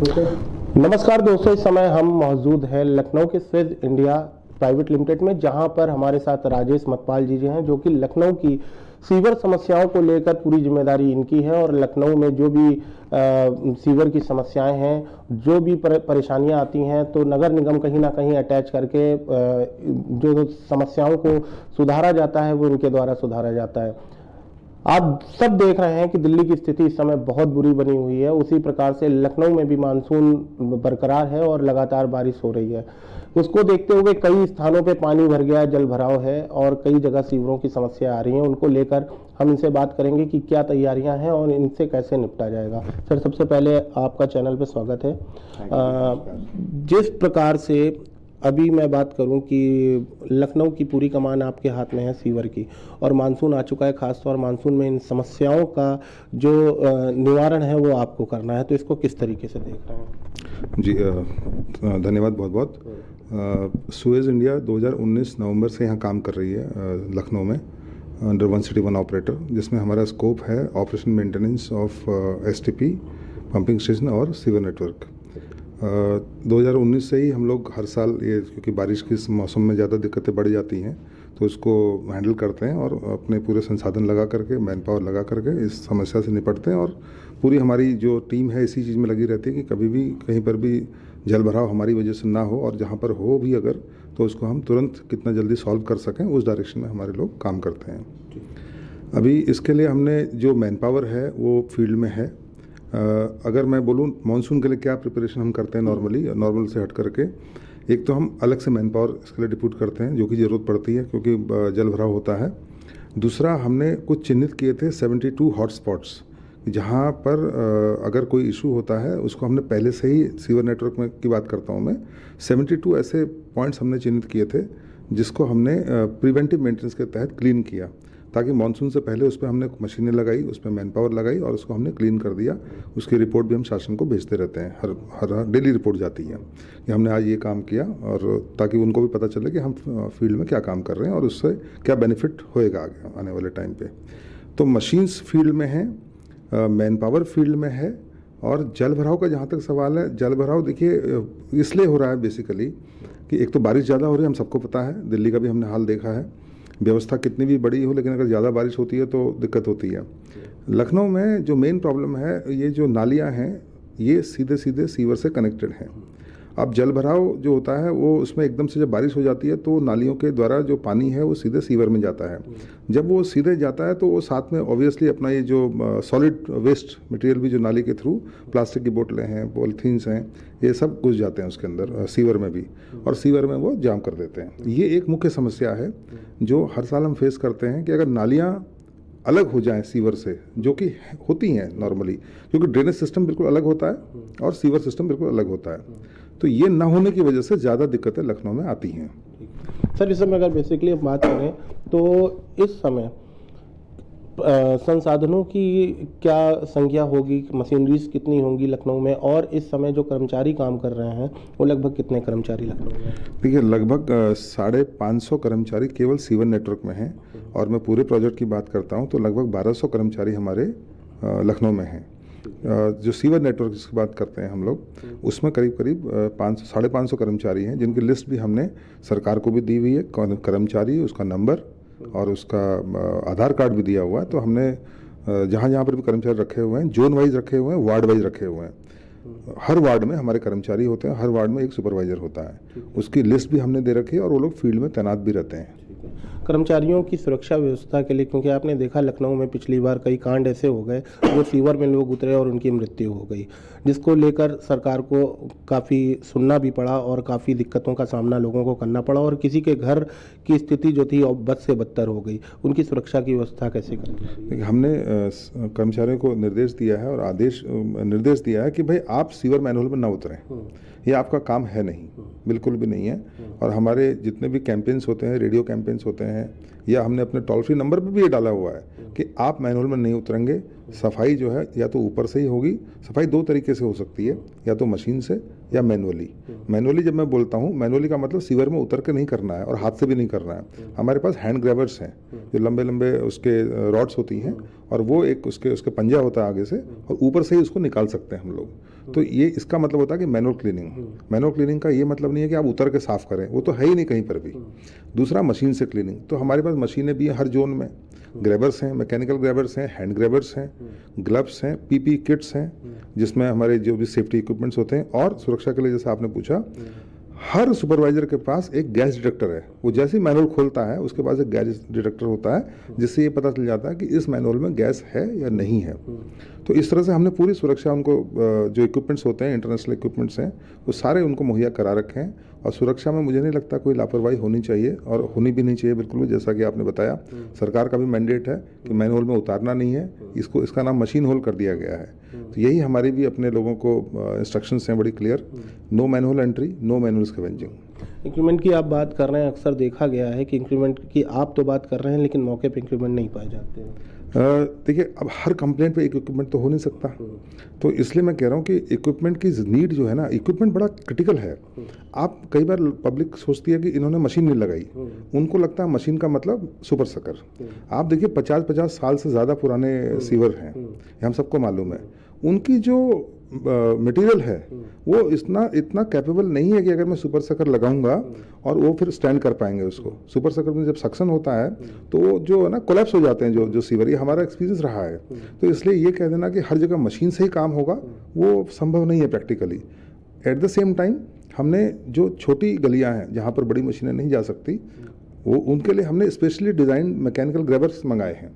नमस्कार दोस्तों, इस समय हम मौजूद हैं लखनऊ के स्विज इंडिया प्राइवेट लिमिटेड में, जहां पर हमारे साथ राजेश मतपाल जी हैं, जो कि लखनऊ की सीवर समस्याओं को लेकर पूरी जिम्मेदारी इनकी है। और लखनऊ में जो भी सीवर की समस्याएं हैं, जो भी परेशानियां आती हैं, तो नगर निगम कहीं ना कहीं अटैच करके जो समस्याओं को सुधारा जाता है वो इनके द्वारा सुधारा जाता है। आप सब देख रहे हैं कि दिल्ली की स्थिति इस समय बहुत बुरी बनी हुई है। उसी प्रकार से लखनऊ में भी मानसून बरकरार है और लगातार बारिश हो रही है। उसको देखते हुए कई स्थानों पे पानी भर गया, जल भराव है और कई जगह सीवरों की समस्या आ रही है। उनको लेकर हम इनसे बात करेंगे कि क्या तैयारियां हैं और इनसे कैसे निपटा जाएगा। सर, सबसे पहले आपका चैनल पे स्वागत है। जिस प्रकार से अभी मैं बात करूं कि लखनऊ की पूरी कमान आपके हाथ में है सीवर की, और मानसून आ चुका है, खासतौर मानसून में इन समस्याओं का जो निवारण है वो आपको करना है, तो इसको किस तरीके से देख रहे हैं? जी, धन्यवाद बहुत बहुत। सुएज इंडिया 2019 नवंबर से यहाँ काम कर रही है लखनऊ में under one city one operator, जिसमें हमारा स्कोप है operation maintenance of STP, pumping station और सीवर नेटवर्क। 2019 से ही हम लोग हर साल ये, क्योंकि बारिश के मौसम में ज़्यादा दिक्कतें बढ़ जाती हैं, तो उसको हैंडल करते हैं और अपने पूरे संसाधन लगा करके, मैन पावर लगा करके इस समस्या से निपटते हैं। और पूरी हमारी जो टीम है इसी चीज़ में लगी रहती है कि कभी भी कहीं पर भी जल भराव हमारी वजह से ना हो, और जहाँ पर हो भी अगर, तो उसको हम तुरंत कितना जल्दी सॉल्व कर सकें, उस डायरेक्शन में हमारे लोग काम करते हैं। अभी इसके लिए हमने जो मैन पावर है वो फील्ड में है। अगर मैं बोलूँ मानसून के लिए क्या प्रिपरेशन हम करते हैं नॉर्मल से हट करके, एक तो हम अलग से मैन पावर इसके लिए डिप्यूट करते हैं, जो कि ज़रूरत पड़ती है क्योंकि जल भराव होता है। दूसरा, हमने कुछ चिन्हित किए थे 72 हॉटस्पॉट्स, जहाँ पर अगर कोई इशू होता है उसको हमने पहले से ही, सीवर नेटवर्क में की बात करता हूँ मैं, 72 ऐसे पॉइंट्स हमने चिन्हित किए थे जिसको हमने प्रिवेंटिव मेंटेनेंस के तहत क्लीन किया, ताकि मानसून से पहले उस पर हमने मशीनें लगाई, उस पर मैन पावर लगाई और उसको हमने क्लीन कर दिया। उसकी रिपोर्ट भी हम शासन को भेजते रहते हैं, हर डेली रिपोर्ट जाती है कि हमने आज ये काम किया, और ताकि उनको भी पता चले कि हम फील्ड में क्या काम कर रहे हैं और उससे क्या बेनिफिट होएगा आगे आने वाले टाइम पे। तो मशीन्स फील्ड में हैं, मैन पावर फील्ड में है। और जल भराव का जहाँ तक सवाल है, जल भराव देखिए इसलिए हो रहा है बेसिकली कि एक तो बारिश ज़्यादा हो रही है, हम सबको पता है, दिल्ली का भी हमने हाल देखा है। व्यवस्था कितनी भी बड़ी हो, लेकिन अगर ज़्यादा बारिश होती है तो दिक्कत होती है। लखनऊ में जो मेन प्रॉब्लम है, ये जो नालियाँ हैं ये सीधे सीधे सीवर से कनेक्टेड हैं। अब जल भराव जो होता है वो, उसमें एकदम से जब बारिश हो जाती है तो नालियों के द्वारा जो पानी है वो सीधे सीवर में जाता है। जब वो सीधे जाता है तो वो साथ में ऑब्वियसली अपना ये जो सॉलिड वेस्ट मटेरियल भी जो नाली के थ्रू, प्लास्टिक की बोतलें हैं, पॉलीथीन्स हैं, ये सब घुस जाते हैं उसके अंदर सीवर में भी, और सीवर में वो जाम कर देते हैं। ये एक मुख्य समस्या है जो हर साल हम फेस करते हैं कि अगर नालियाँ अलग हो जाएं सीवर से, जो कि होती हैं नॉर्मली, क्योंकि ड्रेनेज सिस्टम बिल्कुल अलग होता है और सीवर सिस्टम बिल्कुल अलग होता है, तो ये ना होने की वजह से ज़्यादा दिक्कतें लखनऊ में आती हैं। सर, इस समय अगर बेसिकली बात करें तो इस समय संसाधनों की क्या संख्या होगी, मशीनरीज कितनी होंगी लखनऊ में, और इस समय जो कर्मचारी काम कर रहे हैं वो लगभग कितने कर्मचारी लखनऊ में? देखिए, लगभग 550 कर्मचारी केवल सीवर नेटवर्क में हैं, और मैं पूरे प्रोजेक्ट की बात करता हूं तो लगभग 1200 कर्मचारी हमारे लखनऊ में हैं। जो सीवर नेटवर्क जिसकी बात करते हैं हम लोग, उसमें करीब 550 कर्मचारी हैं, जिनकी लिस्ट भी हमने सरकार को भी दी हुई है, कर्मचारी, उसका नंबर और उसका आधार कार्ड भी दिया हुआ है। तो हमने जहाँ जहाँ पर भी कर्मचारी रखे हुए हैं, जोन वाइज रखे हुए हैं, वार्ड वाइज रखे हुए हैं। हर वार्ड में हमारे कर्मचारी होते हैं, हर वार्ड में एक सुपरवाइजर होता है, उसकी लिस्ट भी हमने दे रखी है, और वो लोग फील्ड में तैनात भी रहते हैं। कर्मचारियों की सुरक्षा व्यवस्था के लिए, क्योंकि आपने देखा लखनऊ में पिछली बार कई कांड ऐसे हो गए जो सीवर में लोग उतरे और उनकी मृत्यु हो गई, जिसको लेकर सरकार को काफ़ी सुनना भी पड़ा और काफ़ी दिक्कतों का सामना लोगों को करना पड़ा, और किसी के घर की स्थिति जो थी बद से बदतर हो गई। उनकी सुरक्षा की व्यवस्था कैसे करें? देखिए, हमने कर्मचारियों को निर्देश दिया है और निर्देश दिया है कि भाई आप सीवर मैनहोल में ना उतरें, ये आपका काम है नहीं, बिल्कुल भी नहीं है। और हमारे जितने भी कैंपेन्स होते हैं, रेडियो कैंपेन्स होते हैं, या हमने अपने टोल फ्री नंबर पर भी ये डाला हुआ है कि आप मैनहोल में नहीं उतरेंगे सफाई जो है या तो ऊपर से ही होगी। सफाई दो तरीके से हो सकती है, या तो मशीन से या मैनुअली। मैनुअली जब मैं बोलता हूँ, मैनुअली का मतलब सीवर में उतर के नहीं करना है और हाथ से भी नहीं करना है। हमारे पास हैंड ग्रैबर्स हैं जो लंबे लंबे उसके रॉड्स होती हैं, और वो एक उसके पंजा होता है आगे से, और ऊपर से ही उसको निकाल सकते हैं हम लोग। तो ये इसका मतलब होता है कि मैनुअल क्लीनिंग। मैनुअल क्लीनिंग का ये मतलब नहीं है कि आप उतर के साफ करें, वो तो है ही नहीं कहीं पर भी। दूसरा मशीन से क्लीनिंग, तो हमारे पास मशीनें भी हैं हर जोन में। ग्रैबर्स हैं, मैकेनिकल ग्रैबर्स हैं, हैंड ग्रैबर्स हैं, ग्लव्स हैं, पीपी किट्स हैं जिसमें हमारे जो भी सेफ्टी इक्विपमेंट्स होते हैं, और सुरक्षा के लिए जैसे आपने पूछा, हर सुपरवाइजर के पास एक गैस डिटेक्टर है। वो जैसे ही मैनुअल खोलता है उसके पास एक गैस डिटेक्टर होता है जिससे ये पता चल जाता है कि इस मैनुअल में गैस है या नहीं है। तो इस तरह से हमने पूरी सुरक्षा उनको, जो इक्विपमेंट्स होते हैं, इंटरनेशनल इक्विपमेंट्स हैं, वो सारे उनको मुहैया करा रखे हैं। और सुरक्षा में मुझे नहीं लगता कोई लापरवाही होनी चाहिए, और होनी भी नहीं चाहिए बिल्कुल भी। जैसा कि आपने बताया, सरकार का भी मैंडेट है कि मैनुअल में उतारना नहीं है, इसका नाम मशीन होल कर दिया गया है। तो यही हमारी भी अपने लोगों को इंस्ट्रक्शंस हैं बड़ी clear, no manual entry, no manual scavenging. Increment की आप बात कर रहे हैं, अक्सर देखा गया है कि इंक्रीमेंट की आप तो बात कर रहे हैं लेकिन मौके पे इंक्रीमेंट नहीं पाए जाते हैं। देखिए, अब हर कंप्लेंट पे एक इक्विपमेंट तो हो नहीं सकता, तो इसलिए मैं कह रहा हूँ कि इक्विपमेंट की नीड जो है ना, इक्विपमेंट बड़ा क्रिटिकल है। आप कई बार पब्लिक सोचती है कि इन्होंने मशीन नहीं लगाई, उनको लगता है मशीन का मतलब सुपर सकर। आप देखिए 50-50 साल से ज़्यादा पुराने सीवर हैं, हम सबको मालूम है। उनकी जो मटेरियल है वो इतना कैपेबल नहीं है कि अगर मैं सुपर सकर लगाऊंगा और वो फिर स्टैंड कर पाएंगे उसको। सुपर सकर में जब सक्शन होता है तो वो जो है ना कोलैप्स हो जाते हैं जो सीवर। ये हमारा एक्सपीरियंस रहा है। तो इसलिए ये कह देना कि हर जगह मशीन से ही काम होगा, वो संभव नहीं है practically. At the same time हमने जो छोटी गलियां हैं जहाँ पर बड़ी मशीनें नहीं जा सकती, वो उनके लिए हमने स्पेशली डिज़ाइन मैकेनिकल ग्रैबर्स मंगाए हैं,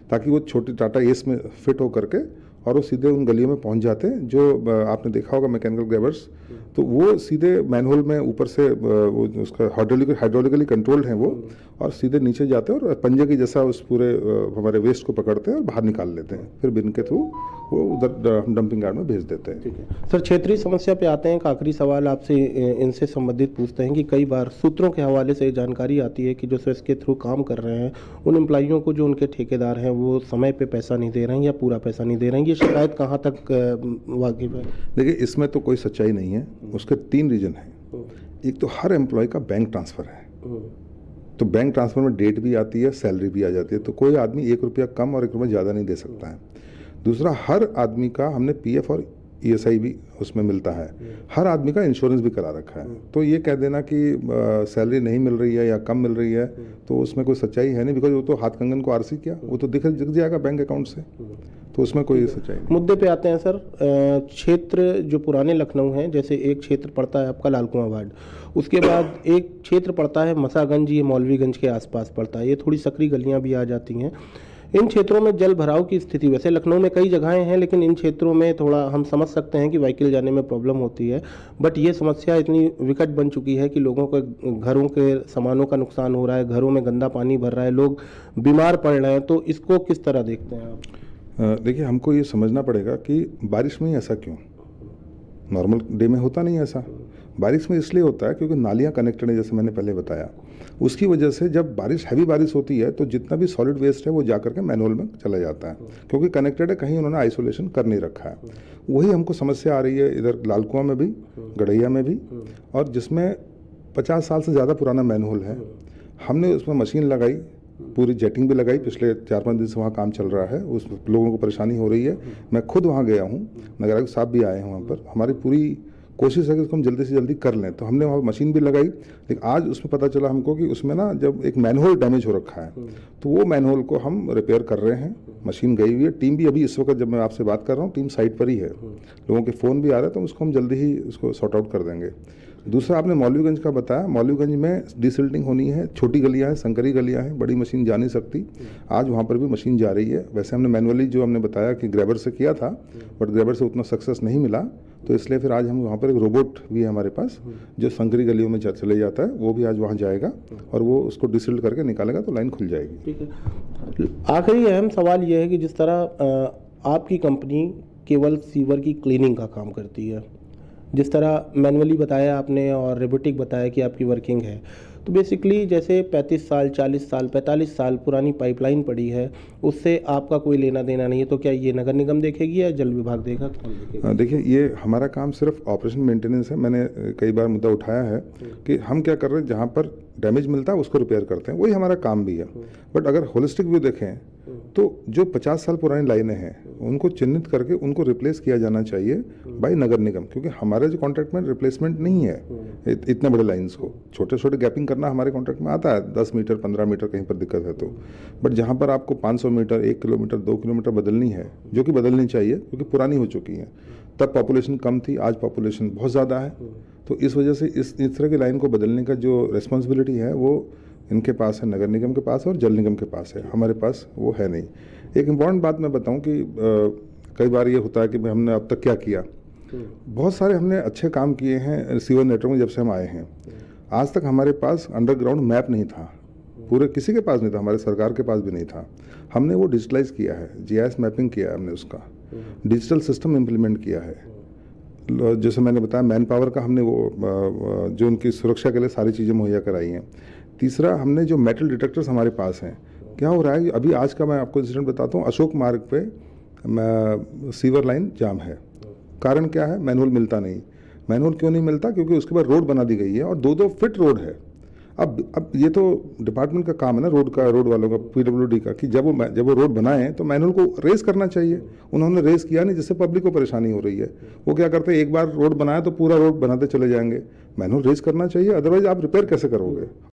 ताकि वो छोटी टाटा एस में फिट हो करके और वो सीधे उन गलियों में पहुंच जाते हैं। जो आपने देखा होगा मैकेनिकल ग्रैबर्स, तो वो सीधे मैनहोल में ऊपर से वो उसका हाइड्रोलिकली कंट्रोल्ड हैं वो, और सीधे नीचे जाते हैं और पंजे की जैसा उस पूरे हमारे वेस्ट को पकड़ते हैं और बाहर निकाल लेते हैं। फिर बिन के थ्रू वो उधर डंपिंग यार्ड में भेज देते हैं। ठीक है सर, क्षेत्रीय समस्या पे आते हैं। एक आखिरी सवाल आपसे इनसे संबंधित पूछते हैं कि कई बार सूत्रों के हवाले से जानकारी आती है कि जो स्वेस के थ्रू काम कर रहे हैं उन एम्प्लॉइयों को जो उनके ठेकेदार हैं वो समय पे पैसा नहीं दे रहे हैं या पूरा पैसा नहीं दे रहे हैं। ये शिकायत कहाँ तक वाकिफ है? देखिए, इसमें तो कोई सच्चाई नहीं है। उसके 3 रीजन हैं। एक तो हर एम्प्लॉय का बैंक ट्रांसफ़र है, तो बैंक ट्रांसफ़र में डेट भी आती है, सैलरी भी आ जाती है, तो कोई आदमी 1 रुपया कम और 1 रुपया ज़्यादा नहीं दे सकता है। दूसरा, हर आदमी का हमने पीएफ और ईएसआई भी उसमें मिलता है। हर आदमी का इंश्योरेंस भी करा रखा है। तो ये कह देना कि सैलरी नहीं मिल रही है या कम मिल रही है, तो उसमें कोई सच्चाई है नहीं, बिकॉज वो तो हाथ कंगन को आरसी किया, वो तो दिख जाएगा बैंक अकाउंट से, तो उसमें कोई सच्चाई नहीं। मुद्दे पे आते हैं सर। क्षेत्र जो पुराने लखनऊ हैं, जैसे एक क्षेत्र पड़ता है आपका लालकुआं वार्ड, उसके बाद एक क्षेत्र पड़ता है मसागंज, ये मौलवीगंज के आसपास पड़ता है, ये थोड़ी सकरी गलियां भी आ जाती हैं। इन क्षेत्रों में जल भराव की स्थिति, वैसे लखनऊ में कई जगहें हैं, लेकिन इन क्षेत्रों में थोड़ा हम समझ सकते हैं कि व्हीकल जाने में प्रॉब्लम होती है, बट ये समस्या इतनी विकट बन चुकी है कि लोगों के घरों के सामानों का नुकसान हो रहा है, घरों में गंदा पानी भर रहा है, लोग बीमार पड़ रहे हैं। तो इसको किस तरह देखते हैं आप? देखिए, हमको ये समझना पड़ेगा कि बारिश में ही ऐसा क्यों, नॉर्मल डे में होता नहीं ऐसा। बारिश में इसलिए होता है क्योंकि नालियाँ कनेक्टेड है, जैसे मैंने पहले बताया। उसकी वजह से जब हैवी बारिश होती है तो जितना भी सॉलिड वेस्ट है वो जा करके मैनहोल में चला जाता है, क्योंकि कनेक्टेड है, कहीं उन्होंने आइसोलेशन कर नहीं रखा है। वही हमको समस्या आ रही है इधर लालकुआं में भी, गड़ैया में भी, और जिसमें 50 साल से ज़्यादा पुराना मैनहोल है। हमने उसमें मशीन लगाई, पूरी जेटिंग भी लगाई, पिछले 4-5 दिन से वहाँ काम चल रहा है, उस लोगों को परेशानी हो रही है। मैं खुद वहाँ गया हूँ, नगर आयुक्त साहब भी आए हैं वहाँ पर। हमारी पूरी कोशिश है कि उसको हम जल्दी से जल्दी कर लें, तो हमने वहाँ मशीन भी लगाई। लेकिन आज उसमें पता चला हमको कि उसमें ना जब एक मैनहोल डैमेज हो रखा है, तो वो मैनहोल को हम रिपेयर कर रहे हैं। मशीन गई हुई है, टीम भी अभी इस वक्त जब मैं आपसे बात कर रहा हूँ टीम साइट पर ही है, लोगों के फ़ोन भी आ रहे हैं, तो उसको हम जल्दी ही उसको सॉर्ट आउट कर देंगे। दूसरा, आपने मौलवीगंज का बताया, मौलवीगंज में डिसिल्टिंग होनी है, छोटी गलियां हैं, संकरी गलियां हैं, बड़ी मशीन जा नहीं सकती। आज वहाँ पर भी मशीन जा रही है। वैसे हमने मैनुअली जो हमने बताया कि ग्रैबर से किया था, बट ग्रैबर से उतना सक्सेस नहीं मिला, तो इसलिए फिर आज हम वहाँ पर एक रोबोट भी है हमारे पास जो संकरी गलियों में चले जाता है, वो भी आज वहाँ जाएगा और वो उसको डिसिल्ट करके निकालेगा, तो लाइन खुल जाएगी। ठीक है। आखिरी अहम सवाल ये है कि जिस तरह आपकी कंपनी केवल सीवर की क्लीनिंग का काम करती है, जिस तरह मैनुअली बताया आपने और रोबोटिक बताया कि आपकी वर्किंग है, तो बेसिकली जैसे 35 साल, 40 साल, 45 साल पुरानी पाइपलाइन पड़ी है, उससे आपका कोई लेना देना नहीं है, तो क्या ये नगर निगम देखेगी या जल विभाग देगा, कौन देखेगा? देखिए, ये हमारा काम सिर्फ ऑपरेशन मेंटेनेंस है। मैंने कई बार मुद्दा उठाया है कि हम क्या कर रहे हैं, जहाँ पर डैमेज मिलता है उसको रिपेयर करते हैं, वही हमारा काम भी है। बट अगर होलिस्टिक व्यू देखें तो जो 50 साल पुरानी लाइनें हैं उनको चिन्हित करके उनको रिप्लेस किया जाना चाहिए बाय नगर निगम, क्योंकि हमारे जो कॉन्ट्रैक्ट में रिप्लेसमेंट नहीं है इतने बड़े लाइन्स को। छोटे छोटे गैपिंग करना हमारे कॉन्ट्रैक्ट में आता है, 10 मीटर 15 मीटर कहीं पर दिक्कत है तो। बट जहाँ पर आपको 500 मीटर, 1 किलोमीटर, 2 किलोमीटर बदलनी है, जो कि बदलनी चाहिए क्योंकि पुरानी हो चुकी है, तब पॉपुलेशन कम थी, आज पॉपुलेशन बहुत ज़्यादा है, तो इस वजह से इस तरह की लाइन को बदलने का जो रिस्पॉन्सिबिलिटी है वो इनके पास है, नगर निगम के पास है और जल निगम के पास है, हमारे पास वो है नहीं। एक इम्पॉर्टेंट बात मैं बताऊं कि कई बार ये होता है कि हमने अब तक क्या किया। बहुत सारे हमने अच्छे काम किए हैं सीवर नेटवर्क में जब से हम आए हैं। आज तक हमारे पास अंडरग्राउंड मैप नहीं था, पूरे किसी के पास नहीं था, हमारे सरकार के पास भी नहीं था। हमने वो डिजिटलाइज किया है, GIS मैपिंग किया है हमने, उसका डिजिटल सिस्टम इम्प्लीमेंट किया है। जैसे मैंने बताया, मैन पावर का हमने वो जो उनकी सुरक्षा के लिए सारी चीज़ें मुहैया कराई हैं। तीसरा, हमने जो मेटल डिटेक्टर्स हमारे पास हैं, क्या हो रहा है अभी आज का मैं आपको इंसिडेंट बताता हूँ। अशोक मार्ग पे सीवर लाइन जाम है। कारण क्या है? मैनुअल मिलता नहीं। मैनुअल क्यों नहीं मिलता? क्योंकि उसके बाद रोड बना दी गई है और 2-2 फीट रोड है। अब ये तो डिपार्टमेंट का काम है ना, रोड वालों का, PWD का, कि जब वो रोड बनाए तो मैनुअल को रेस करना चाहिए। उन्होंने रेस किया नहीं, जिससे पब्लिक को परेशानी हो रही है। वो क्या करते हैं, एक बार रोड बनाया तो पूरा रोड बनाते चले जाएंगे। मैनुअल रेस करना चाहिए, अदरवाइज आप रिपेयर कैसे करोगे?